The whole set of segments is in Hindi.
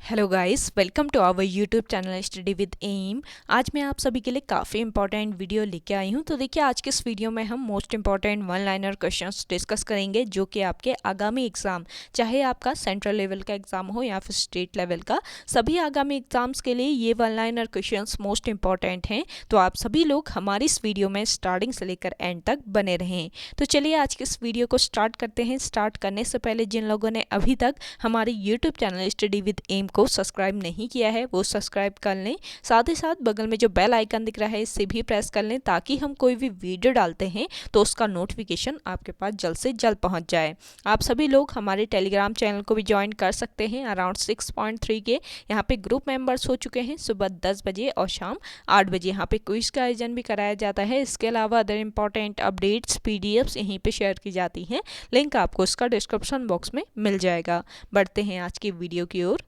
Hello guys, welcome to our YouTube channel study with M. आज मैं आप सभी के लिए काफ़ी इंपॉर्टेंट वीडियो लेके आई हूं। तो देखिए, आज के इस वीडियो में हम most important one liner questions discuss करेंगे, जो कि आपके आगामी एग्जाम, चाहे आपका सेंट्रल लेवल का एग्जाम हो या फिर स्टेट लेवल का, सभी आगामी एग्जाम्स के लिए ये one liner questions most important हैं। तो आप सभी लोग हमारी इस वीडियो में स्टार्टिंग से लेकर एंड तक बने रहें। तो चलिए आज के इस वीडियो को स्टार्ट करते हैं। स्टार्ट करने से पहले जिन लोगों ने अभी तक हमारे YouTube channel study with M को सब्सक्राइब नहीं किया है वो सब्सक्राइब कर लें। साथ ही साथ बगल में जो बेल आइकन दिख रहा है इसे भी प्रेस कर लें, ताकि हम कोई भी वीडियो डालते हैं तो उसका नोटिफिकेशन आपके पास जल्द से जल्द पहुंच जाए। आप सभी लोग हमारे टेलीग्राम चैनल को भी ज्वाइन कर सकते हैं। अराउंड 6.3 के यहाँ पे ग्रुप मेंबर्स हो चुके हैं। सुबह 10 बजे और शाम 8 बजे यहाँ पे क्विज का आयोजन भी कराया जाता है। इसके अलावा अदर इंपॉर्टेंट अपडेट्स पीडीएफ्स यहीं पे शेयर की जाती हैं। लिंक आपको इसका डिस्क्रिप्शन बॉक्स में मिल जाएगा। बढ़ते हैं आज की वीडियो की ओर।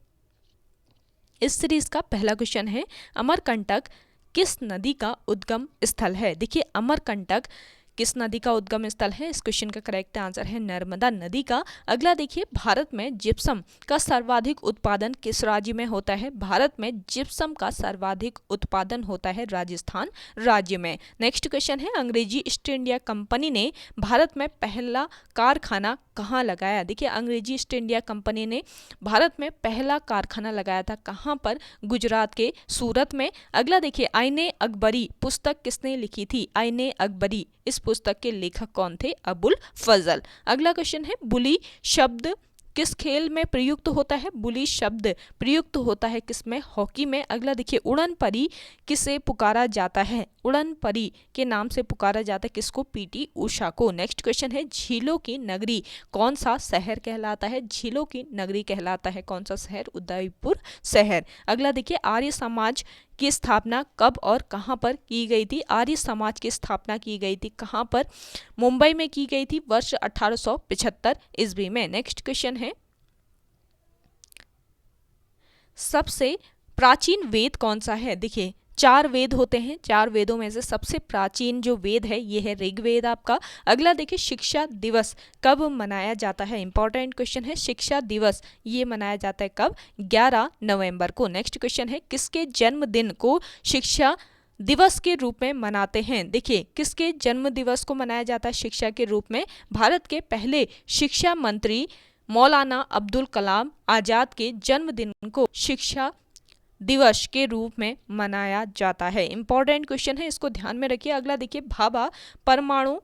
इस सीरीज का पहला क्वेश्चन है, अमरकंटक किस नदी का उद्गम स्थल है? देखिए, अमरकंटक किस नदी का उद्गम स्थल है? इस क्वेश्चन का करेक्ट आंसर है नर्मदा नदी का। अगला देखिए, भारत में जिप्सम का सर्वाधिक उत्पादन किस राज्य में होता है? भारत में जिप्सम का सर्वाधिक उत्पादन होता है राजस्थान राज्य में। नेक्स्ट क्वेश्चन है, अंग्रेजी ईस्ट इंडिया कंपनी ने भारत में पहला कारखाना कहाँ लगाया? देखिए, अंग्रेजी ईस्ट इंडिया कंपनी ने भारत में पहला कारखाना लगाया था। कहाँ पर? गुजरात के सूरत में। अगला देखिए, आईने अकबरी पुस्तक किसने लिखी थी? आईने अकबरी, इस पुस्तक के लेखक कौन थे? अबुल फजल। अगला क्वेश्चन है, बुली शब्द किस खेल में प्रयुक्त होता है? बुली शब्द प्रयुक्त होता है किसमें? हॉकी में। अगला देखिए, उड़न परी किसे पुकारा जाता है? उड़न परी के नाम से पुकारा जाता है किसको? पीटी उषा को। नेक्स्ट क्वेश्चन है, झीलों की नगरी कौन सा शहर कहलाता है? झीलों की नगरी कहलाता है कौन सा शहर? उदयपुर शहर। अगला देखिए, आर्य समाज की स्थापना कब और कहां पर की गई थी? आर्य समाज की स्थापना की गई थी कहां पर? मुंबई में की गई थी वर्ष 1875 ईस्वी में। नेक्स्ट क्वेश्चन है, सबसे प्राचीन वेद कौन सा है? देखिए, 4 वेद होते हैं। 4 वेदों में से सबसे प्राचीन जो वेद है ये है ऋग्वेद आपका। अगला देखिए, शिक्षा दिवस कब मनाया जाता है? इंपॉर्टेंट क्वेश्चन है, शिक्षा दिवस ये मनाया जाता है कब? 11 नवंबर को। नेक्स्ट क्वेश्चन है, किसके जन्मदिन को शिक्षा दिवस के रूप में मनाते हैं? देखिए, किसके जन्म दिवस को मनाया जाता है शिक्षा के रूप में? भारत के पहले शिक्षा मंत्री मौलाना अब्दुल कलाम आजाद के जन्मदिन को शिक्षा दिवस के रूप में मनाया जाता है। इंपॉर्टेंट क्वेश्चन है, इसको ध्यान में रखिए। अगला देखिए, भाभा परमाणु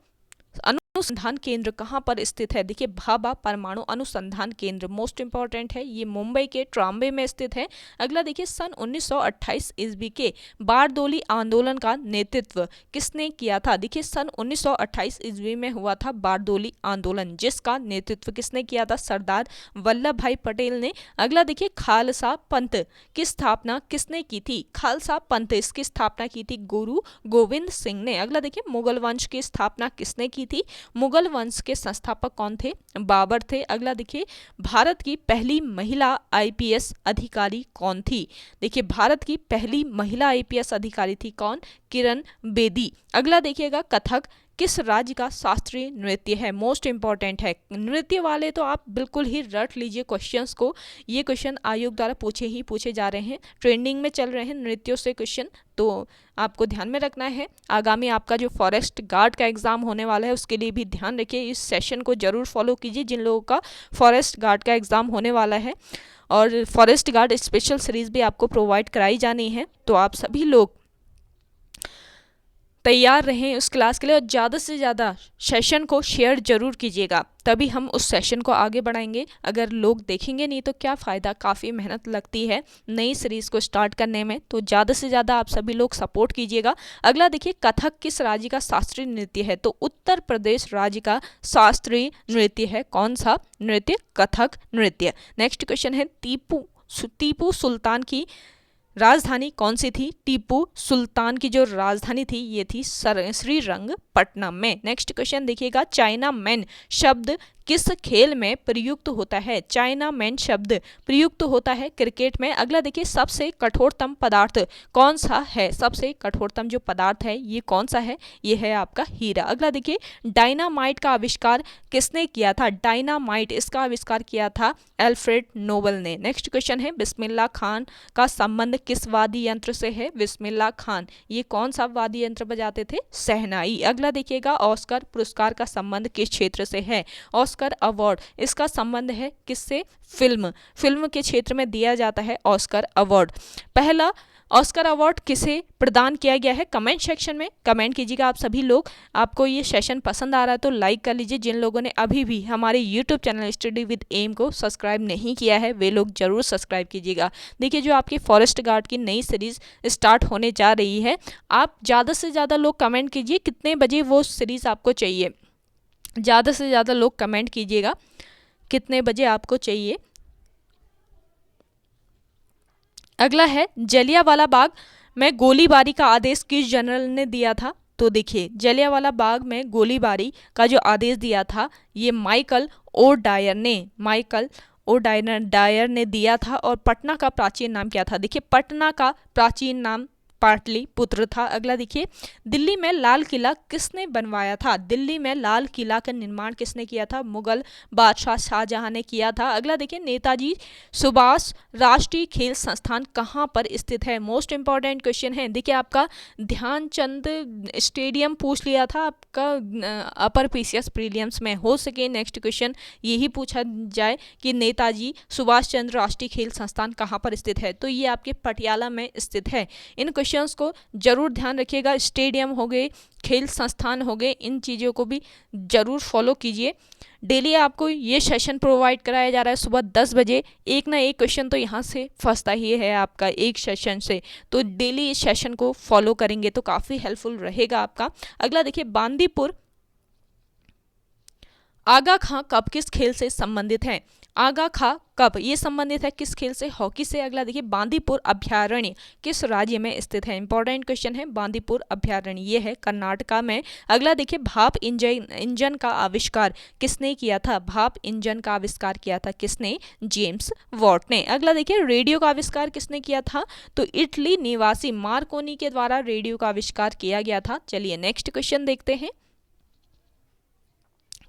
अनुसंधान केंद्र कहाँ पर स्थित है? देखिए, भाभा परमाणु अनुसंधान केंद्र मोस्ट इंपॉर्टेंट है, ये मुंबई के ट्राम्बे में स्थित है। अगला देखिए, सन 1928 ईस्वी के बारदोली आंदोलन का नेतृत्व किसने किया था? देखिए, सन 1928 ईस्वी में हुआ था बारदोली आंदोलन, जिसका नेतृत्व किसने किया था? सरदार वल्लभ भाई पटेल ने। अगला देखिए, खालसा पंथ की स्थापना किसने की थी? खालसा पंथ इसकी स्थापना की थी गुरु गोविंद सिंह ने। अगला देखिए, मुगल वंश की स्थापना किसने की थी? मुगल वंश के संस्थापक कौन थे? बाबर थे। अगला देखिए, भारत की पहली महिला आईपीएस अधिकारी कौन थी? देखिए, भारत की पहली महिला आईपीएस अधिकारी थी कौन? किरण बेदी। अगला देखिएगा, कथक किस राज्य का शास्त्रीय नृत्य है? मोस्ट इंपॉर्टेंट है। नृत्य वाले तो आप बिल्कुल ही रट लीजिए क्वेश्चंस को। ये क्वेश्चन आयोग द्वारा पूछे जा रहे हैं, ट्रेंडिंग में चल रहे हैं नृत्यों से क्वेश्चन, तो आपको ध्यान में रखना है। आगामी आपका जो फॉरेस्ट गार्ड का एग्जाम होने वाला है उसके लिए भी ध्यान रखिए। इस सेशन को जरूर फॉलो कीजिए जिन लोगों का फॉरेस्ट गार्ड का एग्जाम होने वाला है, और फॉरेस्ट गार्ड स्पेशल सीरीज भी आपको प्रोवाइड कराई जानी है। तो आप सभी लोग तैयार रहें उस क्लास के लिए, और ज़्यादा से ज़्यादा सेशन को शेयर जरूर कीजिएगा, तभी हम उस सेशन को आगे बढ़ाएंगे। अगर लोग देखेंगे नहीं तो क्या फ़ायदा? काफ़ी मेहनत लगती है नई सीरीज़ को स्टार्ट करने में, तो ज़्यादा से ज़्यादा आप सभी लोग सपोर्ट कीजिएगा। अगला देखिए, कथक किस राज्य का शास्त्रीय नृत्य है? तो उत्तर प्रदेश राज्य का शास्त्रीय नृत्य है। कौन सा नृत्य? कथक नृत्य। नेक्स्ट क्वेश्चन है, टीपू सुल्तान की राजधानी कौन सी थी? टीपू सुल्तान की जो राजधानी थी ये थी श्रीरंगपट्टनम में। नेक्स्ट क्वेश्चन देखिएगा, चाइना मैन शब्द किस खेल में प्रयुक्त होता है? चाइना मैन शब्द प्रयुक्त होता है क्रिकेट में। अगला देखिए, सबसे कठोरतम पदार्थ कौन सा है? सबसे कठोरतम जो पदार्थ है ये कौन सा है? ये है आपका हीरा। अगला देखिए, डायनामाइट का आविष्कार किसने किया था? डायनामाइट, इसका आविष्कार किया था अल्फ्रेड नोबल ने। नेक्स्ट क्वेश्चन है, बिस्मिल्लाह खान का संबंध किस वाद्य यंत्र से है? बिस्मिल्लाह खान ये कौन सा वाद्य यंत्र बजाते थे? शहनाई। अगला देखिएगा, ऑस्कर पुरस्कार का संबंध किस क्षेत्र से है? ऑस्कर अवार्ड, इसका संबंध है किससे? फिल्म के क्षेत्र में दिया जाता है ऑस्कर अवार्ड। पहला ऑस्कर अवार्ड किसे प्रदान किया गया है? कमेंट सेक्शन में कमेंट कीजिएगा आप सभी लोग। आपको ये सेशन पसंद आ रहा है तो लाइक कर लीजिए। जिन लोगों ने अभी भी हमारे YouTube channel study with M को सब्सक्राइब नहीं किया है वे लोग जरूर सब्सक्राइब कीजिएगा। देखिए, जो आपकी फॉरेस्ट गार्ड की नई सीरीज स्टार्ट होने जा रही है, आप ज़्यादा से ज़्यादा लोग कमेंट कीजिए कितने बजे वो सीरीज आपको चाहिए। ज़्यादा से ज़्यादा लोग कमेंट कीजिएगा कितने बजे आपको चाहिए। अगला है, जलियांवाला बाग में गोलीबारी का आदेश किस जनरल ने दिया था? तो देखिए, जलियांवाला बाग में गोलीबारी का जो आदेश दिया था ये माइकल ओ डायर ने दिया था। और पटना का प्राचीन नाम क्या था? देखिए, पटना का प्राचीन नाम पाटलिपुत्र था। अगला देखिए, दिल्ली में लाल किला किसने बनवाया था? दिल्ली में लाल किला का निर्माण किसने किया था? मुगल बादशाह शाहजहां ने किया था। अगला देखिए, नेताजी सुभाष राष्ट्रीय खेल संस्थान कहाँ पर स्थित है? मोस्ट इंपॉर्टेंट क्वेश्चन है। देखिए, आपका ध्यानचंद स्टेडियम पूछ लिया था आपका अपर पीसीएस प्रीलियम्स में। हो सके नेक्स्ट क्वेश्चन यही पूछा जाए कि नेताजी सुभाष चंद्र राष्ट्रीय खेल संस्थान कहाँ पर स्थित है, तो ये आपके पटियाला में स्थित है। इन क्वेश्चंस को जरूर ध्यान रखिएगा। स्टेडियम हो गए, खेल संस्थान हो गए, इन चीज़ों को भी जरूर फॉलो कीजिए। डेली आपको ये सेशन प्रोवाइड कराया जा रहा है सुबह 10 बजे। एक ना एक क्वेश्चन तो यहाँ से फंसता ही है आपका एक सेशन से, तो डेली इस सेशन को फॉलो करेंगे तो काफ़ी हेल्पफुल रहेगा आपका। अगला देखिए, बांदीपुर आगा खां कप किस खेल से संबंधित है? आगा खां कप ये संबंधित है किस खेल से? हॉकी से। अगला देखिए, बांदीपुर अभ्यारण्य किस राज्य में स्थित है? इंपॉर्टेंट क्वेश्चन है। बांदीपुर अभ्यारण्य ये है कर्नाटका में। अगला देखिए, भाप इंजन का आविष्कार किसने किया था? भाप इंजन का आविष्कार किया था किसने? जेम्स वॉट ने। अगला देखिए, रेडियो का आविष्कार किसने किया था? तो इटली निवासी मार्कोनी के द्वारा रेडियो का आविष्कार किया गया था। चलिए नेक्स्ट क्वेश्चन देखते हैं।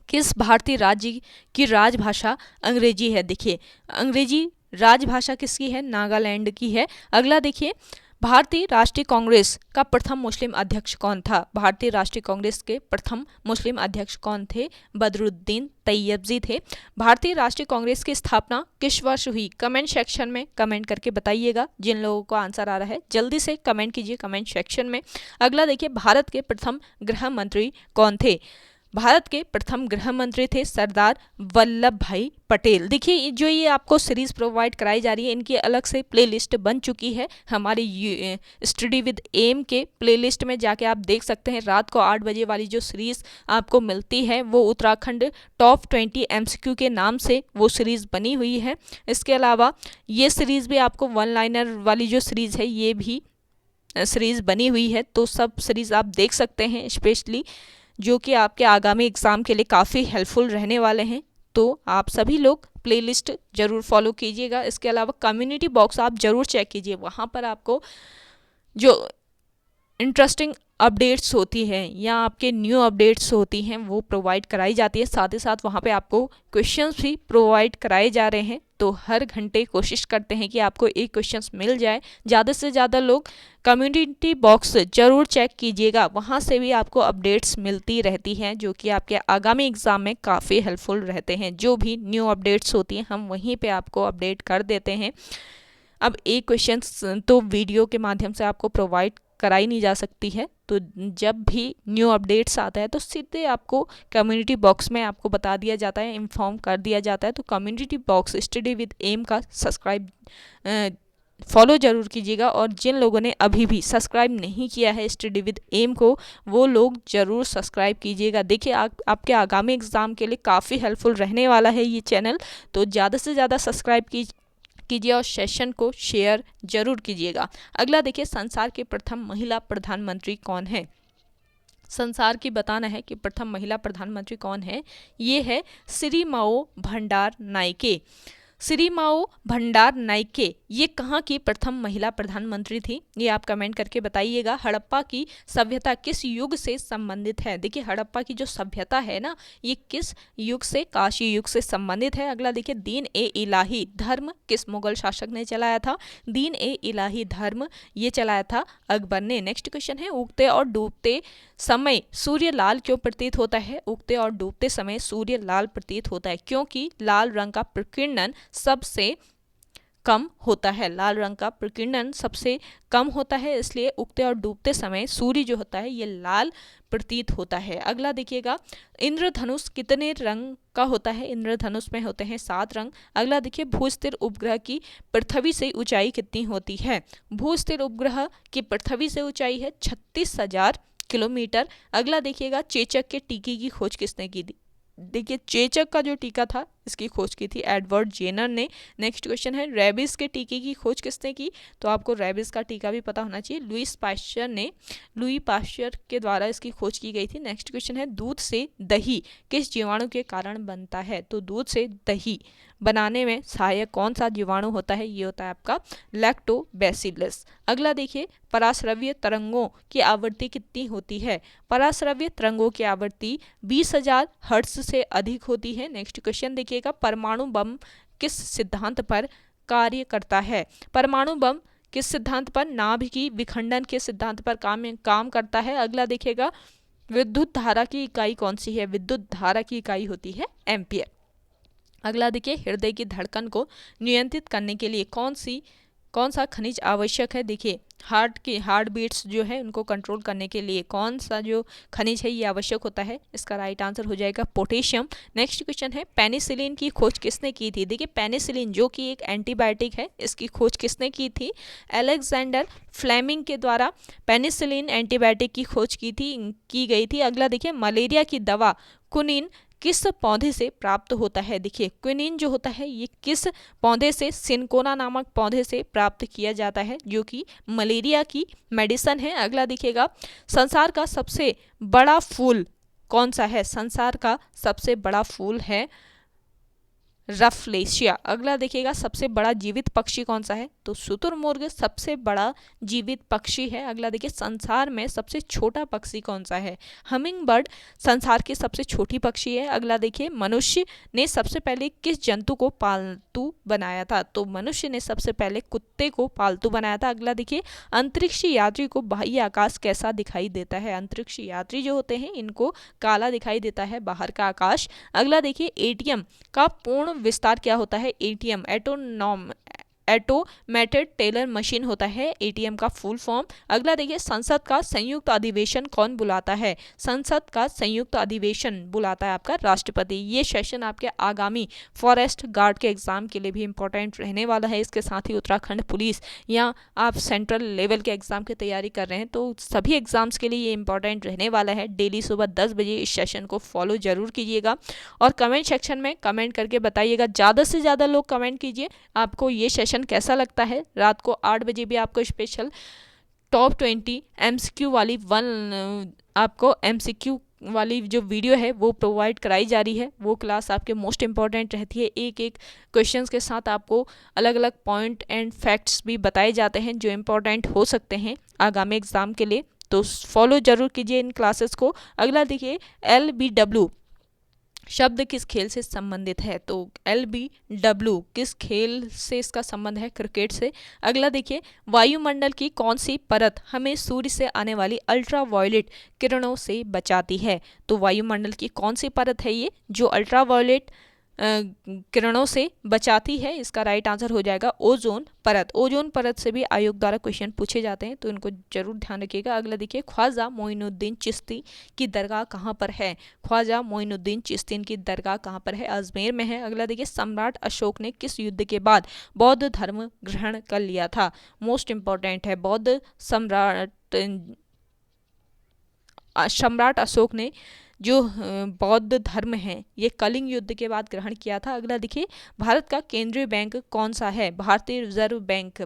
किस भारतीय राज्य की राजभाषा अंग्रेजी है? देखिए, अंग्रेजी राजभाषा किसकी है? नागालैंड की है। अगला देखिए, भारतीय राष्ट्रीय कांग्रेस का प्रथम मुस्लिम अध्यक्ष कौन था? भारतीय राष्ट्रीय कांग्रेस के प्रथम मुस्लिम अध्यक्ष कौन थे? बदरुद्दीन तैयबजी थे। भारतीय राष्ट्रीय कांग्रेस की स्थापना किस वर्ष हुई? कमेंट सेक्शन में कमेंट करके बताइएगा। जिन लोगों को आंसर आ रहा है जल्दी से कमेंट कीजिए कमेंट सेक्शन में। अगला देखिए, भारत के प्रथम गृह मंत्री कौन थे? भारत के प्रथम गृह मंत्री थे सरदार वल्लभ भाई पटेल। देखिए, जो ये आपको सीरीज प्रोवाइड कराई जा रही है इनकी अलग से प्लेलिस्ट बन चुकी है हमारी स्टडी विद एम के प्लेलिस्ट में जाके आप देख सकते हैं। रात को 8 बजे वाली जो सीरीज आपको मिलती है वो उत्तराखंड टॉप 20 MCQ के नाम से वो सीरीज बनी हुई है। इसके अलावा ये सीरीज भी आपको वन लाइनर वाली जो सीरीज है ये भी सीरीज बनी हुई है, तो सब सीरीज आप देख सकते हैं, स्पेशली जो कि आपके आगामी एग्ज़ाम के लिए काफ़ी हेल्पफुल रहने वाले हैं। तो आप सभी लोग प्लेलिस्ट ज़रूर फॉलो कीजिएगा। इसके अलावा कम्युनिटी बॉक्स आप ज़रूर चेक कीजिए, वहाँ पर आपको जो इंटरेस्टिंग अपडेट्स होती हैं या आपके न्यू अपडेट्स होती हैं वो प्रोवाइड कराई जाती है। साथ ही साथ वहाँ पे आपको क्वेश्चंस भी प्रोवाइड कराए जा रहे हैं। तो हर घंटे कोशिश करते हैं कि आपको एक क्वेश्चंस मिल जाए। ज़्यादा से ज़्यादा लोग कम्युनिटी बॉक्स ज़रूर चेक कीजिएगा, वहाँ से भी आपको अपडेट्स मिलती रहती हैं जो कि आपके आगामी एग्ज़ाम में काफ़ी हेल्पफुल रहते हैं। जो भी न्यू अपडेट्स होती हैं हम वहीं पर आपको अपडेट कर देते हैं। अब एक क्वेश्चन तो वीडियो के माध्यम से आपको प्रोवाइड कराई नहीं जा सकती है, तो जब भी न्यू अपडेट्स आता है तो सीधे आपको कम्युनिटी बॉक्स में आपको बता दिया जाता है, इन्फॉर्म कर दिया जाता है। तो community box study with M का सब्सक्राइब फॉलो ज़रूर कीजिएगा। और जिन लोगों ने अभी भी सब्सक्राइब नहीं किया है स्टडी विद एम को वो लोग ज़रूर सब्सक्राइब कीजिएगा। देखिए, आपके आगामी एग्ज़ाम के लिए काफ़ी हेल्पफुल रहने वाला है ये चैनल, तो ज़्यादा से ज़्यादा सब्सक्राइब कीजिए और सेशन को शेयर जरूर कीजिएगा। अगला देखिए, संसार के प्रथम महिला प्रधानमंत्री कौन है? संसार की बताना है कि प्रथम महिला प्रधानमंत्री कौन है। ये है सिरिमाओ भंडार नाइके। सिरिमाओ भंडार नाइके ये कहाँ की प्रथम महिला प्रधानमंत्री थी, ये आप कमेंट करके बताइएगा। हड़प्पा की सभ्यता किस युग से संबंधित है। देखिए हड़प्पा की जो सभ्यता है ना, ये किस युग से, काशी युग से संबंधित है। अगला देखिए दीन ए इलाही धर्म किस मुगल शासक ने चलाया था। दीन ए इलाही धर्म ये चलाया था अकबर ने। नेक्स्ट क्वेश्चन है उगते और डूबते समय सूर्य लाल क्यों प्रतीत होता है। उगते और डूबते समय सूर्य लाल प्रतीत होता है क्योंकि लाल रंग का प्रकीर्णन सबसे कम होता है। लाल रंग का प्रकीर्णन सबसे कम होता है, इसलिए उगते और डूबते समय सूर्य जो होता है ये लाल प्रतीत होता है। अगला देखिएगा इंद्रधनुष कितने रंग का होता है। इंद्रधनुष में होते हैं 7 रंग। अगला देखिए भूस्थिर उपग्रह की पृथ्वी से ऊंचाई कितनी होती है। भूस्थिर उपग्रह की पृथ्वी से ऊंचाई है 36,000 किलोमीटर। अगला देखिएगा चेचक के टीके की खोज किसने की थी। देखिए चेचक का जो टीका था इसकी खोज की थी एडवर्ड जेनर ने। नेक्स्ट क्वेश्चन है रेबिस के टीके की खोज किसने की। तो आपको रेबिस का टीका भी पता होना चाहिए, लुई पाश्चर के द्वारा इसकी खोज की गई थी। नेक्स्ट क्वेश्चन है दूध से दही किस जीवाणु के कारण बनता है। तो दूध से दही बनाने में सहायक कौन सा जीवाणु होता है, ये होता है आपका लैक्टोबैसिलस। अगला देखिए पराश्रव्य तरंगों की आवृत्ति कितनी होती है। पराश्रव्य तरंगों की आवृत्ति 20,000 हर्ट्ज से अधिक होती है। नेक्स्ट क्वेश्चन देखिएगा परमाणु बम किस सिद्धांत पर कार्य करता है। परमाणु बम किस सिद्धांत पर, नाभिकीय विखंडन के सिद्धांत पर काम करता है। अगला देखिएगा विद्युत धारा की इकाई कौन सी है। विद्युत धारा की इकाई होती है एम्पियर। अगला देखिए हृदय की धड़कन को नियंत्रित करने के लिए कौन सा खनिज आवश्यक है। देखिए हार्ट बीट्स जो है उनको कंट्रोल करने के लिए कौन सा जो खनिज है ये आवश्यक होता है। इसका राइट आंसर हो जाएगा पोटेशियम। नेक्स्ट क्वेश्चन है पेनिसिलिन की खोज किसने की थी। देखिए पेनिसिलिन जो कि एक एंटीबायोटिक है, इसकी खोज किसने की थी। अलेक्जेंडर फ्लेमिंग के द्वारा पेनिसिलिन एंटीबायोटिक की खोज की गई थी। अगला देखिए मलेरिया की दवा क्विनिन किस पौधे से प्राप्त होता है। देखिए क्विनिन जो होता है ये किस पौधे से, सिनकोना नामक पौधे से प्राप्त किया जाता है जो कि मलेरिया की मेडिसिन है। अगला देखिएगा संसार का सबसे बड़ा फूल कौन सा है। संसार का सबसे बड़ा फूल है रफलेशिया। अगला देखिएगा सबसे बड़ा जीवित पक्षी कौन सा है। तो शुतुरमुर्ग सबसे बड़ा जीवित पक्षी है। अगला देखिए संसार में सबसे छोटा पक्षी कौन सा है। हमिंग बर्ड संसार की सबसे छोटी पक्षी है। अगला देखिए मनुष्य ने सबसे पहले किस जंतु को पालतू बनाया था। तो मनुष्य ने सबसे पहले कुत्ते को पालतू बनाया था। अगला देखिए अंतरिक्ष यात्री को बाह्य आकाश कैसा दिखाई देता है। अंतरिक्ष यात्री जो होते हैं इनको काला दिखाई देता है बाहर का आकाश। अगला देखिए एटीएम का पूर्ण विस्तार क्या होता है। एटीएम ऑटोमेटेड टेलर मशीन होता है एटीएम का फुल फॉर्म। अगला देखिए संसद का संयुक्त अधिवेशन कौन बुलाता है। संसद का संयुक्त अधिवेशन बुलाता है आपका राष्ट्रपति। ये सेशन आपके आगामी फॉरेस्ट गार्ड के एग्जाम के लिए भी इंपॉर्टेंट रहने वाला है। इसके साथ ही उत्तराखंड पुलिस या आप सेंट्रल लेवल के एग्जाम की तैयारी कर रहे हैं तो सभी एग्जाम्स के लिए ये इंपॉर्टेंट रहने वाला है। डेली सुबह 10 बजे इस सेशन को फॉलो जरूर कीजिएगा और कमेंट सेक्शन में कमेंट करके बताइएगा। ज़्यादा से ज़्यादा लोग कमेंट कीजिए आपको ये सेशन कैसा लगता है। रात को 8 बजे भी आपको स्पेशल टॉप 20 एमसीक्यू वाली आपको एमसीक्यू वाली जो वीडियो है वो प्रोवाइड कराई जा रही है। वो क्लास आपके मोस्ट इंपॉर्टेंट रहती है। एक एक क्वेश्चंस के साथ आपको अलग अलग पॉइंट एंड फैक्ट्स भी बताए जाते हैं जो इंपॉर्टेंट हो सकते हैं आगामी एग्जाम के लिए। तो फॉलो जरूर कीजिए इन क्लासेस को। अगला देखिए LBW शब्द किस खेल से संबंधित है। तो LBW किस खेल से इसका संबंध है, क्रिकेट से। अगला देखिए वायुमंडल की कौन सी परत हमें सूर्य से आने वाली अल्ट्रावायलेट किरणों से बचाती है। तो वायुमंडल की कौन सी परत है ये जो अल्ट्रावायलेट किरणों से बचाती है। इसका राइट आंसर हो जाएगा ओजोन परत। ओजोन परत से भी आयोग द्वारा क्वेश्चन पूछे जाते हैं तो इनको जरूर ध्यान रखिएगा। अगला देखिए ख्वाजा मोइनुद्दीन चिश्ती की दरगाह कहाँ पर है। ख्वाजा मोइनुद्दीन चिश्ती की दरगाह कहाँ पर है, अजमेर में है। अगला देखिए सम्राट अशोक ने किस युद्ध के बाद बौद्ध धर्म ग्रहण कर लिया था। मोस्ट इंपॉर्टेंट है बौद्ध सम्राट अशोक ने जो बौद्ध धर्म है ये कलिंग युद्ध के बाद ग्रहण किया था। अगला देखिए भारत का केंद्रीय बैंक कौन सा है। भारतीय रिजर्व बैंक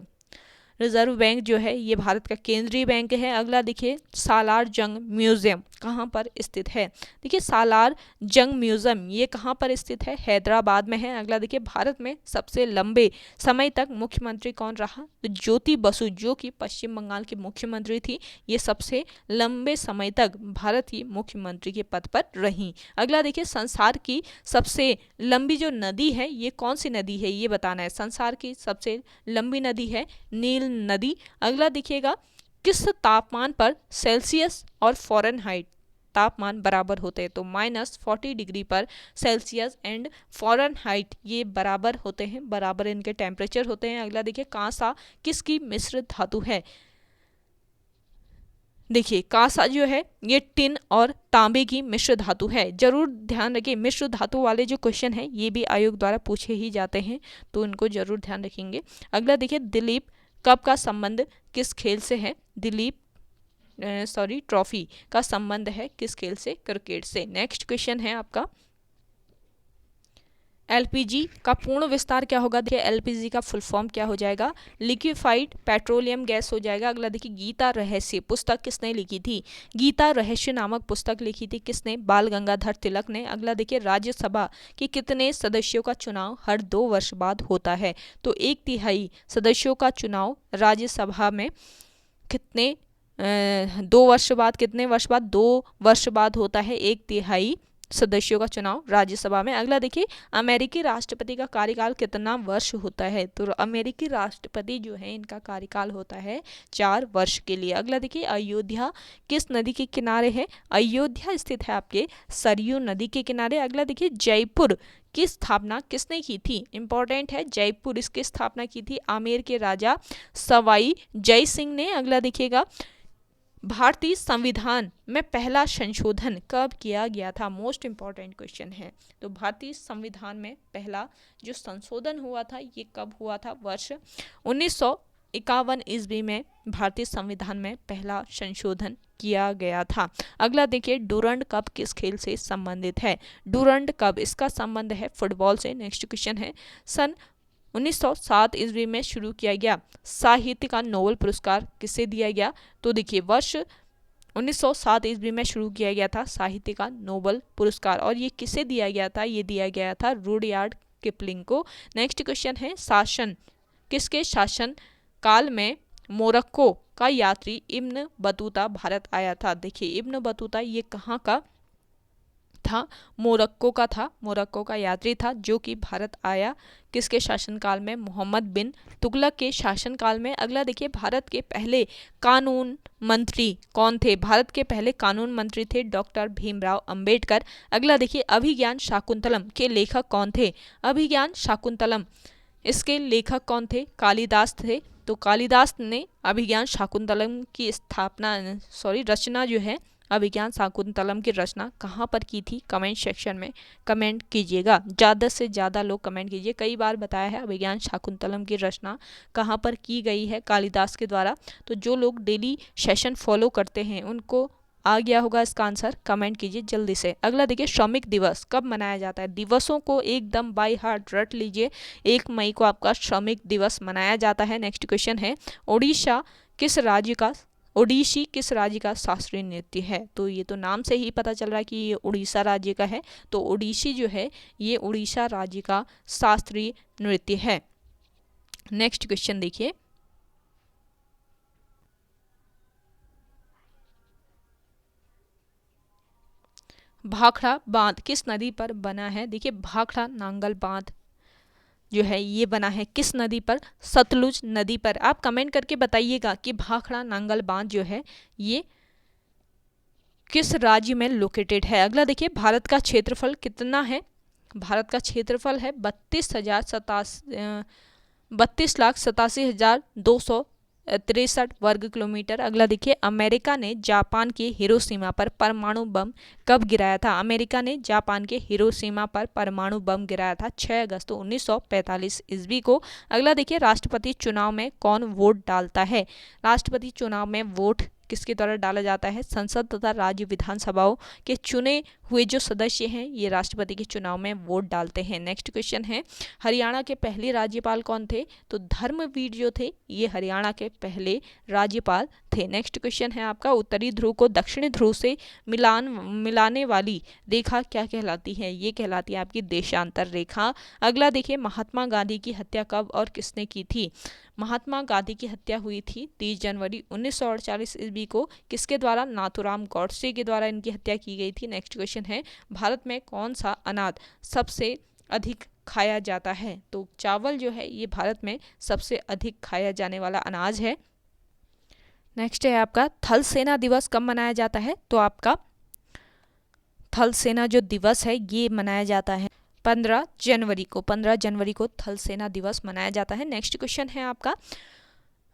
रिजर्व बैंक जो है ये भारत का केंद्रीय बैंक है। अगला देखिए सालार जंग म्यूजियम कहाँ पर स्थित है। देखिए सालार जंग म्यूजियम ये कहाँ पर स्थित है, हैदराबाद में है। अगला देखिए भारत में सबसे लंबे समय तक मुख्यमंत्री कौन रहा, तो ज्योति बसु जो कि पश्चिम बंगाल की मुख्यमंत्री थी, ये सबसे लंबे समय तक भारत की मुख्यमंत्री के पद पर रही। अगला देखिए संसार की सबसे लंबी जो नदी है ये कौन सी नदी है, ये बताना है। संसार की सबसे लंबी नदी है नील नदी। अगला देखिएगा किस तापमान पर सेल्सियस और फ़ारेनहाइट तापमान बराबर होते हैं, तो -40 डिग्री पर सेल्सियस एंड फ़ारेनहाइट ये बराबर होते हैं, बराबर इनके टेम्परेचर होते हैं। अगला देखिए कांसा किसकी मिश्र धातु है, देखिए कांसा जो है ये टिन और तांबे की मिश्र धातु है। जरूर ध्यान रखिए मिश्र धातु वाले जो क्वेश्चन है ये भी आयोग द्वारा पूछे ही जाते हैं, तो इनको जरूर ध्यान रखेंगे। अगला देखिए दिलीप कप का संबंध किस खेल से है, दिलीप ट्रॉफी का संबंध है किस खेल से, क्रिकेट से। नेक्स्ट क्वेश्चन है आपका एलपीजी का पूर्ण विस्तार क्या होगा। देखिए एलपीजी का फुल फॉर्म क्या हो जाएगा, लिक्विफाइड पेट्रोलियम गैस हो जाएगा। अगला देखिए गीता रहस्य पुस्तक किसने लिखी थी, गीता रहस्य नामक पुस्तक लिखी थी किसने, बाल गंगाधर तिलक ने। अगला देखिए राज्यसभा के कितने सदस्यों का चुनाव हर 2 वर्ष बाद होता है, तो 1/3 सदस्यों का चुनाव राज्यसभा में कितने 2 वर्ष बाद, कितने वर्ष बाद, 2 वर्ष बाद होता है 1/3 सदस्यों का चुनाव राज्यसभा में। अगला देखिए अमेरिकी राष्ट्रपति का कार्यकाल कितना वर्ष होता है, तो अमेरिकी राष्ट्रपति जो है इनका कार्यकाल होता है 4 वर्ष के लिए। अगला देखिए अयोध्या किस नदी के किनारे है, अयोध्या स्थित है आपके सरयू नदी के किनारे। अगला देखिए जयपुर की स्थापना किसने की थी, इंपॉर्टेंट है, जयपुर इसकी स्थापना की थी आमेर के राजा सवाई जय सिंह ने। अगला देखिएगा भारतीय संविधान में पहला संशोधन कब किया गया था, मोस्ट इंपॉर्टेंट क्वेश्चन है। तो भारतीय संविधान में पहला जो संशोधन हुआ था ये कब हुआ था, वर्ष 1951 ईस्वी में भारतीय संविधान में पहला संशोधन किया गया था। अगला देखिए डूरंड कप किस खेल से संबंधित है, डूरंड कप इसका संबंध है फुटबॉल से। नेक्स्ट क्वेश्चन है सन 1907 ईस्वी में शुरू किया गया साहित्य का नोबेल पुरस्कार किसे दिया गया, तो देखिए वर्ष 1907 ईस्वी में शुरू किया गया था साहित्य का नोबेल पुरस्कार, और ये किसे दिया गया था, ये दिया गया था रुडयार्ड किपलिंग को। नेक्स्ट क्वेश्चन है शासन किसके शासन काल में मोरक्को का यात्री इब्न बतूता भारत आया था। देखिए इब्न बतूता ये कहाँ का था, मोरक्को का था, मोरक्को का यात्री था जो कि भारत आया किसके शासनकाल में, मोहम्मद बिन तुगलक के शासनकाल में। अगला देखिए भारत के पहले कानून मंत्री कौन थे, भारत के पहले कानून मंत्री थे डॉक्टर भीमराव अंबेडकर। अगला देखिए अभिज्ञान शाकुंतलम के लेखक कौन थे, अभिज्ञान शाकुंतलम इसके लेखक कौन थे, कालिदास थे। तो कालिदास ने अभिज्ञान शाकुंतलम की रचना जो है अभिज्ञान शाकुंतलम की रचना कहाँ पर की थी, कमेंट सेक्शन में कमेंट कीजिएगा, ज़्यादा से ज़्यादा लोग कमेंट कीजिए। कई बार बताया है अभिज्ञान शाकुंतलम की रचना कहाँ पर की गई है कालिदास के द्वारा, तो जो लोग डेली सेशन फॉलो करते हैं उनको आ गया होगा इसका आंसर, कमेंट कीजिए जल्दी से। अगला देखिए श्रमिक दिवस कब मनाया जाता है, दिवसों को एकदम बाय हार्ट रट लीजिए, 1 मई को आपका श्रमिक दिवस मनाया जाता है। नेक्स्ट क्वेश्चन है ओडिशी किस राज्य का शास्त्रीय नृत्य है, तो ये तो नाम से ही पता चल रहा है कि ये उड़ीसा राज्य का है, तो ओडिशी जो है ये उड़ीसा राज्य का शास्त्रीय नृत्य है। नेक्स्ट क्वेश्चन देखिए भाखड़ा बांध किस नदी पर बना है, देखिए भाखड़ा नांगल बांध जो है ये बना है किस नदी पर, सतलुज नदी पर। आप कमेंट करके बताइएगा कि भाखड़ा नांगल बांध जो है ये किस राज्य में लोकेटेड है। अगला देखिए भारत का क्षेत्रफल कितना है, भारत का क्षेत्रफल है 32,87,263 वर्ग किलोमीटर। अगला देखिए अमेरिका ने जापान के हिरोशिमा पर परमाणु बम कब गिराया था, अमेरिका ने जापान के हिरोशिमा पर परमाणु बम गिराया था 6 अगस्त 1945 ईस्वी को। अगला देखिए राष्ट्रपति चुनाव में कौन वोट डालता है, राष्ट्रपति चुनाव में वोट किसके द्वारा डाला जाता है? संसद तथा राज्य विधानसभाओं के चुने हुए जो सदस्य हैं ये राष्ट्रपति के चुनाव में वोट डालते हैं। नेक्स्ट क्वेश्चन है, हरियाणा के पहले राज्यपाल कौन थे? तो धर्मवीर जो थे ये हरियाणा के पहले राज्यपाल थे। नेक्स्ट क्वेश्चन है आपका, उत्तरी ध्रुव को दक्षिणी ध्रुव से मिलाने वाली रेखा क्या कहलाती है? ये कहलाती है आपकी देशांतर रेखा। अगला देखिए, महात्मा गांधी की हत्या कब और किसने की थी? महात्मा गांधी की हत्या हुई थी 30 जनवरी 1948 ईस्वी को। किसके द्वारा? नाथूराम गॉडसे के द्वारा इनकी हत्या की गई थी। नेक्स्ट क्वेश्चन है, भारत में कौन सा अनाज सबसे अधिक खाया जाता है? तो चावल जो है ये भारत में सबसे अधिक खाया जाने वाला अनाज है। नेक्स्ट है आपका, थल सेना दिवस कब मनाया जाता है? तो आपका थल सेना जो दिवस है ये मनाया जाता है 15 जनवरी को। 15 जनवरी को थल सेना दिवस मनाया जाता है। नेक्स्ट क्वेश्चन है आपका,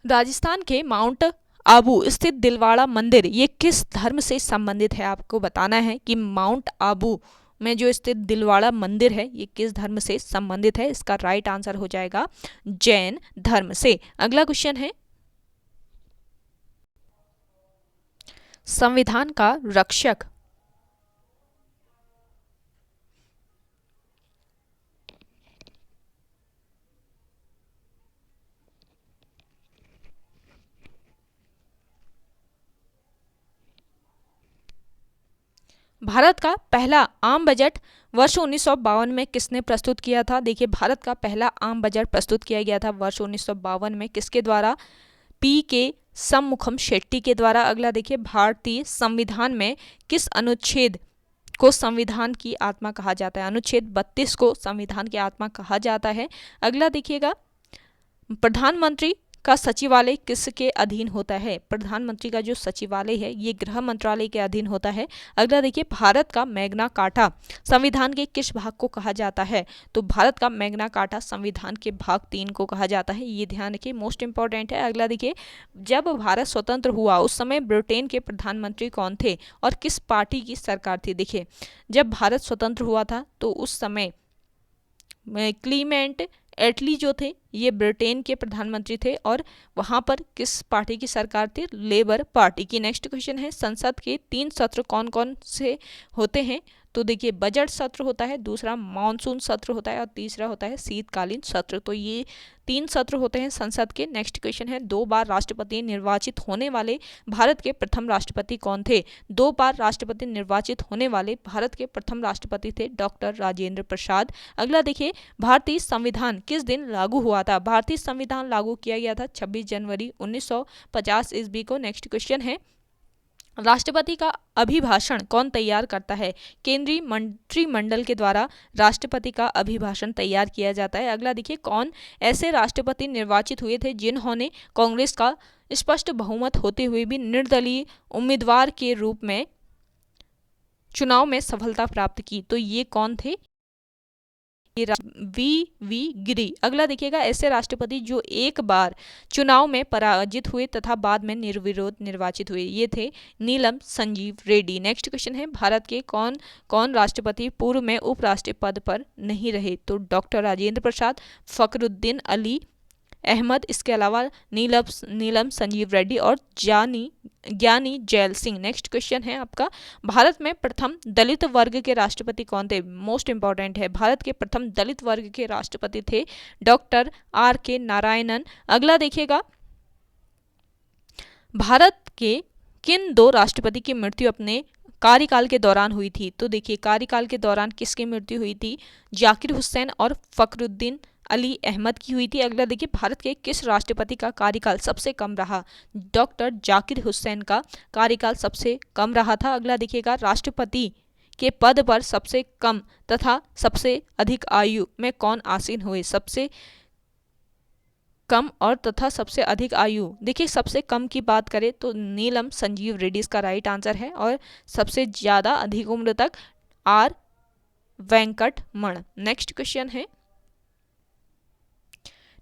राजस्थान के माउंट आबू स्थित दिलवाड़ा मंदिर ये किस धर्म से संबंधित है? आपको बताना है कि माउंट आबू में जो स्थित दिलवाड़ा मंदिर है ये किस धर्म से संबंधित है? इसका राइट आंसर हो जाएगा जैन धर्म से। अगला क्वेश्चन है, संविधान का रक्षक भारत का पहला आम बजट वर्ष 1952 में किसने प्रस्तुत किया था? देखिए, भारत का पहला आम बजट प्रस्तुत किया गया था वर्ष 1952 में। किसके द्वारा? पी के शममुखम शेट्टी के द्वारा। अगला देखिए, भारतीय संविधान में किस अनुच्छेद को संविधान की आत्मा कहा जाता है? अनुच्छेद 32 को संविधान की आत्मा कहा जाता है। अगला देखिएगा, प्रधानमंत्री का सचिवालय किसके अधीन होता है? प्रधानमंत्री का जो सचिवालय है ये गृह मंत्रालय के अधीन होता है। अगला देखिए, भारत का मैग्ना कार्टा संविधान के किस भाग को कहा जाता है? तो भारत का मैग्ना कार्टा संविधान के भाग 3 को कहा जाता है। ये ध्यान रखिए, मोस्ट इंपॉर्टेंट है। अगला देखिए, जब भारत स्वतंत्र हुआ उस समय ब्रिटेन के प्रधानमंत्री कौन थे और किस पार्टी की सरकार थी? देखिए, जब भारत स्वतंत्र हुआ था तो उस समय क्लीमेंट एटली जो थे ये ब्रिटेन के प्रधानमंत्री थे और वहां पर किस पार्टी की सरकार थी? लेबर पार्टी की। नेक्स्ट क्वेश्चन है, संसद के 3 सत्र कौन कौन से होते हैं? तो देखिए, बजट सत्र होता है, दूसरा मानसून सत्र होता है और तीसरा होता है शीतकालीन सत्र। तो ये 3 सत्र होते हैं संसद के। नेक्स्ट क्वेश्चन है, 2 बार राष्ट्रपति निर्वाचित होने वाले भारत के प्रथम राष्ट्रपति कौन थे? 2 बार राष्ट्रपति निर्वाचित होने वाले भारत के प्रथम राष्ट्रपति थे डॉक्टर राजेंद्र प्रसाद। अगला देखिए, भारतीय संविधान किस दिन लागू हुआ था? भारतीय संविधान लागू किया गया था 26 जनवरी 1950 ईस्वी को। नेक्स्ट क्वेश्चन है, राष्ट्रपति का अभिभाषण कौन तैयार करता है? केंद्रीय मंत्रिमंडल के द्वारा राष्ट्रपति का अभिभाषण तैयार किया जाता है। अगला देखिए, कौन ऐसे राष्ट्रपति निर्वाचित हुए थे जिन्होंने कांग्रेस का स्पष्ट बहुमत होते हुए भी निर्दलीय उम्मीदवार के रूप में चुनाव में सफलता प्राप्त की? तो ये कौन थे? वी गिरी। अगला देखिएगा, ऐसे राष्ट्रपति जो एक बार चुनाव में पराजित हुए तथा बाद में निर्विरोध निर्वाचित हुए, ये थे नीलम संजीव रेड्डी। नेक्स्ट क्वेश्चन है, भारत के कौन कौन राष्ट्रपति पूर्व में उपराष्ट्रपति पद पर नहीं रहे? तो डॉक्टर राजेंद्र प्रसाद, फखरुद्दीन अली अहमद, इसके अलावा नीलम संजीव रेड्डी और ज्ञानी जैल सिंह। नेक्स्ट क्वेश्चन है आपका, भारत में प्रथम दलित वर्ग के राष्ट्रपति कौन थे? मोस्ट इंपॉर्टेंट है, भारत के प्रथम दलित वर्ग के राष्ट्रपति थे डॉक्टर RK नारायणन। अगला देखिएगा, भारत के किन 2 राष्ट्रपति की मृत्यु अपने कार्यकाल के दौरान हुई थी? तो देखिए, कार्यकाल के दौरान किसकी मृत्यु हुई थी? जाकिर हुसैन और फखरुद्दीन अली अहमद की हुई थी। अगला देखिए, भारत के किस राष्ट्रपति का कार्यकाल सबसे कम रहा? डॉक्टर जाकिर हुसैन का कार्यकाल सबसे कम रहा था। अगला देखिएगा, राष्ट्रपति के पद पर सबसे कम तथा सबसे अधिक आयु में कौन आसीन हुए? सबसे कम और तथा सबसे अधिक आयु, देखिए सबसे कम की बात करें तो नीलम संजीव रेड्डी इसका राइट आंसर है और सबसे ज्यादा अधिक उम्र तक R वेंकटमण। नेक्स्ट क्वेश्चन है,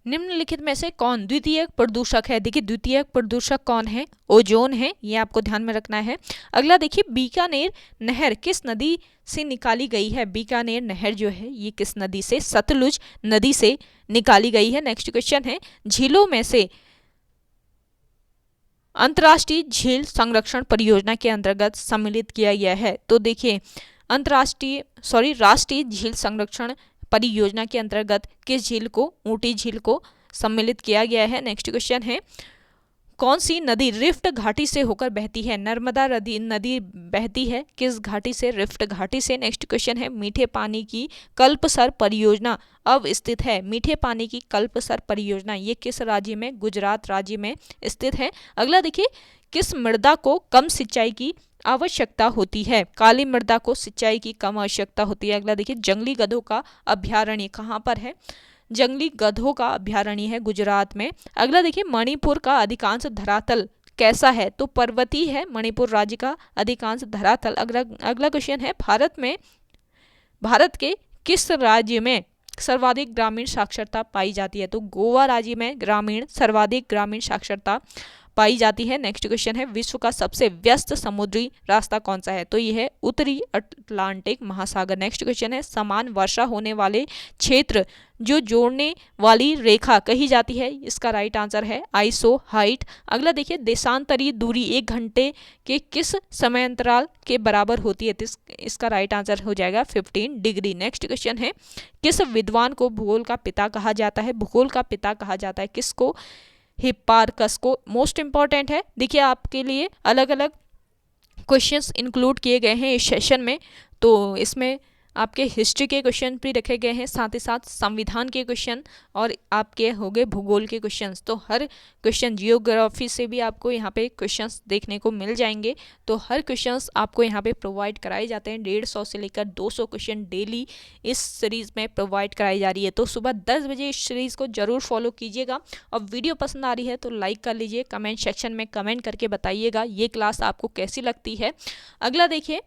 निम्नलिखित में से कौन द्वितीयक प्रदूषक है? देखिए, द्वितीयक प्रदूषक कौन है? ओजोन है, ये आपको ध्यान में रखना है। अगला देखिए, बीकानेर नहर किस नदी से निकाली गई है? बीकानेर नहर जो है ये किस नदी से? सतलुज नदी से निकाली गई है। नेक्स्ट क्वेश्चन है, झीलों में से अंतर्राष्ट्रीय झील संरक्षण परियोजना के अंतर्गत सम्मिलित किया गया है? तो देखिए राष्ट्रीय झील संरक्षण परियोजना के अंतर्गत किस झील को, ऊटी झील को सम्मिलित किया गया है। नेक्स्ट क्वेश्चन है, कौन सी नदी रिफ्ट घाटी से होकर बहती है? नर्मदा नदी बहती है किस घाटी से? रिफ्ट घाटी से। नेक्स्ट क्वेश्चन है, मीठे पानी की कल्पसर परियोजना अब स्थित है? मीठे पानी की कल्पसर परियोजना ये किस राज्य में? गुजरात राज्य में स्थित है। अगला देखिए, किस मृदा को कम सिंचाई की आवश्यकता होती है? काली मृदा को सिंचाई की कम आवश्यकता होती है। अगला देखिए, जंगली गधों का अभ्यारण्य कहाँ पर है? जंगली गधों का अभ्यारण्य है गुजरात में। अगला देखिए, मणिपुर का अधिकांश धरातल कैसा है? तो पर्वतीय है मणिपुर राज्य का अधिकांश धरातल। अगला क्वेश्चन है, भारत के किस राज्य में सर्वाधिक ग्रामीण साक्षरता पाई जाती है? तो गोवा राज्य में सर्वाधिक ग्रामीण साक्षरता पाई जाती है। नेक्स्ट क्वेश्चन है, विश्व का सबसे व्यस्त समुद्री रास्ता कौन सा है? तो यह है उत्तरी अटलांटिक महासागर। नेक्स्ट क्वेश्चन है, समान वर्षा होने वाले क्षेत्र जो जोड़ने वाली रेखा कही जाती है? इसका राइट आंसर है आइसो हाइट। अगला देखिए, देशांतरीय दूरी 1 घंटे के किस समय अंतराल के बराबर होती है? इसका राइट आंसर हो जाएगा 15 डिग्री। नेक्स्ट क्वेश्चन है, किस विद्वान को भूगोल का पिता कहा जाता है? भूगोल का पिता कहा जाता है किसको? हिप्पारकस को। मोस्ट इंपॉर्टेंट है, देखिए आपके लिए अलग अलग क्वेश्चंस इंक्लूड किए गए हैं इस सेशन में। तो इसमें आपके हिस्ट्री के क्वेश्चन भी रखे गए हैं, साथ ही साथ संविधान के क्वेश्चन और आपके हो गए भूगोल के क्वेश्चंस। तो हर क्वेश्चन, जियोग्राफी से भी आपको यहाँ पे क्वेश्चंस देखने को मिल जाएंगे। तो हर क्वेश्चंस आपको यहाँ पे प्रोवाइड कराए जाते हैं। 150 से लेकर 200 क्वेश्चन डेली इस सीरीज़ में प्रोवाइड कराई जा रही है। तो सुबह 10 बजे इस सीरीज़ को जरूर फॉलो कीजिएगा। और वीडियो पसंद आ रही है तो लाइक कर लीजिए, कमेंट सेक्शन में कमेंट करके बताइएगा ये क्लास आपको कैसी लगती है। अगला देखिए,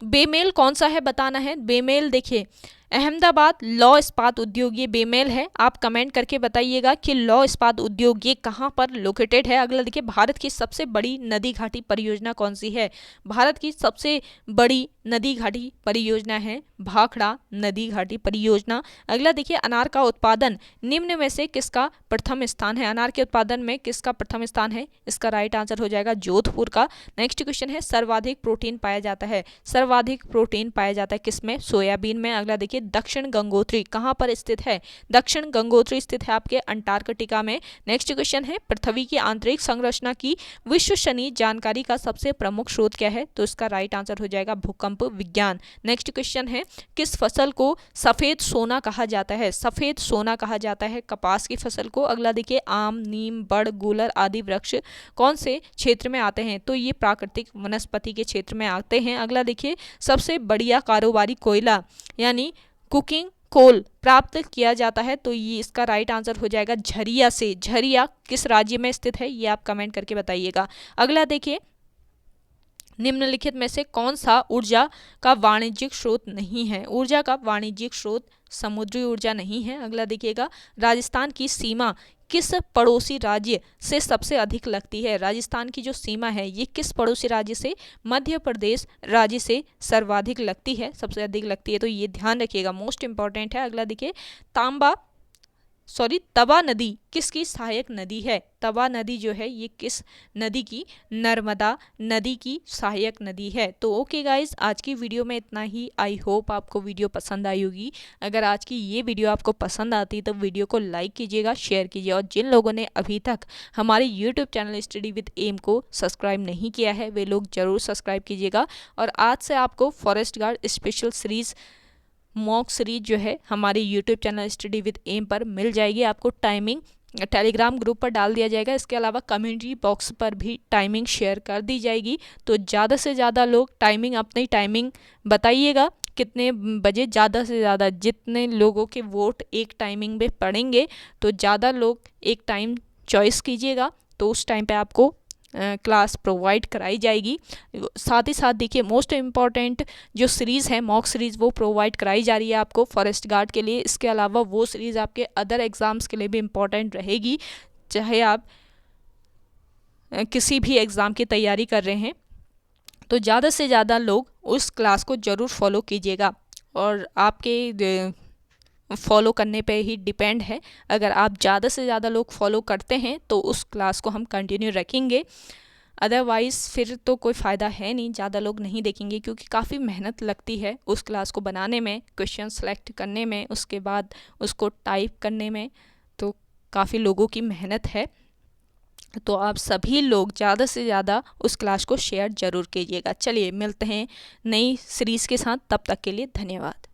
बेमेल कौन सा है बताना है। बेमेल देखिए, अहमदाबाद लौह इस्पात उद्योग ये बेमेल है। आप कमेंट करके बताइएगा कि लौह इस्पात उद्योग ये कहाँ पर लोकेटेड है। अगला देखिए, भारत की सबसे बड़ी नदी घाटी परियोजना कौन सी है? भारत की सबसे बड़ी नदी घाटी परियोजना है भाखड़ा नदी घाटी परियोजना। अगला देखिए, अनार का उत्पादन निम्न में से किसका प्रथम स्थान है? अनार के उत्पादन में किसका प्रथम स्थान है? इसका राइट आंसर हो जाएगा जोधपुर का। नेक्स्ट क्वेश्चन है, सर्वाधिक प्रोटीन पाया जाता है? सर्वाधिक प्रोटीन पाया जाता है किसमें? सोयाबीन में। अगला देखिए, दक्षिण गंगोत्री कहां पर स्थित है? दक्षिण गंगोत्री स्थित है आपके अंटार्कटिका में। नेक्स्ट क्वेश्चन है, पृथ्वी की आंतरिक संरचना की विश्वसनीय जानकारी का सबसे प्रमुख स्रोत क्या है? तो इसका राइट आंसर हो जाएगा भूकंप विज्ञान। नेक्स्ट क्वेश्चन है, किस फसल को सफेद सोना कहा जाता है? सफेद सोना कहा जाता है कपास की फसल को। अगला देखिए, आम, नीम, बड़, गूलर आदि वृक्ष कौन से क्षेत्र में आते हैं? तो ये प्राकृतिक वनस्पति के क्षेत्र में आते हैं। अगला देखिए, सबसे बढ़िया कारोबारी कोयला यानी कुकिंग कोल प्राप्त किया जाता है? तो ये इसका राइट आंसर हो जाएगा झरिया से। झरिया किस राज्य में स्थित है? ये आप कमेंट करके बताइएगा। अगला देखिए, निम्नलिखित में से कौन सा ऊर्जा का वाणिज्यिक स्रोत नहीं है? ऊर्जा का वाणिज्यिक स्रोत समुद्री ऊर्जा नहीं है। अगला देखिएगा, राजस्थान की सीमा किस पड़ोसी राज्य से सबसे अधिक लगती है? राजस्थान की जो सीमा है ये किस पड़ोसी राज्य से? मध्य प्रदेश राज्य से सर्वाधिक लगती है, सबसे अधिक लगती है। तो ये ध्यान रखिएगा, मोस्ट इंपॉर्टेंट है। अगला देखिए, तवा नदी किसकी सहायक नदी है? तवा नदी जो है ये किस नदी की? नर्मदा नदी की सहायक नदी है। तो ओके गाइज, आज की वीडियो में इतना ही। आई होप आपको वीडियो पसंद आई होगी। अगर आज की ये वीडियो आपको पसंद आती तो वीडियो को लाइक कीजिएगा, शेयर कीजिए, और जिन लोगों ने अभी तक हमारे YouTube channel study with M को सब्सक्राइब नहीं किया है वे लोग ज़रूर सब्सक्राइब कीजिएगा। और आज से आपको forest guard special series mock series जो है हमारे YouTube channel study with M पर मिल जाएगी। आपको टाइमिंग टेलीग्राम ग्रुप पर डाल दिया जाएगा। इसके अलावा कम्युनिटी बॉक्स पर भी टाइमिंग शेयर कर दी जाएगी। तो ज़्यादा से ज़्यादा लोग अपनी टाइमिंग बताइएगा कितने बजे। ज़्यादा से ज़्यादा जितने लोगों के वोट एक टाइमिंग में पड़ेंगे तो ज़्यादा लोग एक टाइम चॉइस कीजिएगा, तो उस टाइम पे आपको क्लास प्रोवाइड कराई जाएगी। साथ ही साथ देखिए, मोस्ट इम्पॉर्टेंट जो सीरीज़ है मॉक सीरीज़ वो प्रोवाइड कराई जा रही है आपको फॉरेस्ट गार्ड के लिए। इसके अलावा वो सीरीज़ आपके अदर एग्ज़ाम्स के लिए भी इम्पॉर्टेंट रहेगी, चाहे आप किसी भी एग्ज़ाम की तैयारी कर रहे हैं। तो ज़्यादा से ज़्यादा लोग उस क्लास को ज़रूर फॉलो कीजिएगा। और आपके फॉलो करने पे ही डिपेंड है। अगर आप ज़्यादा से ज़्यादा लोग फॉलो करते हैं तो उस क्लास को हम कंटिन्यू रखेंगे, अदरवाइज़ फिर तो कोई फ़ायदा है नहीं, ज़्यादा लोग नहीं देखेंगे, क्योंकि काफ़ी मेहनत लगती है उस क्लास को बनाने में, क्वेश्चन सेलेक्ट करने में, उसके बाद उसको टाइप करने में, तो काफ़ी लोगों की मेहनत है। तो आप सभी लोग ज़्यादा से ज़्यादा उस क्लास को शेयर ज़रूर कीजिएगा। चलिए मिलते हैं नई सीरीज़ के साथ, तब तक के लिए धन्यवाद।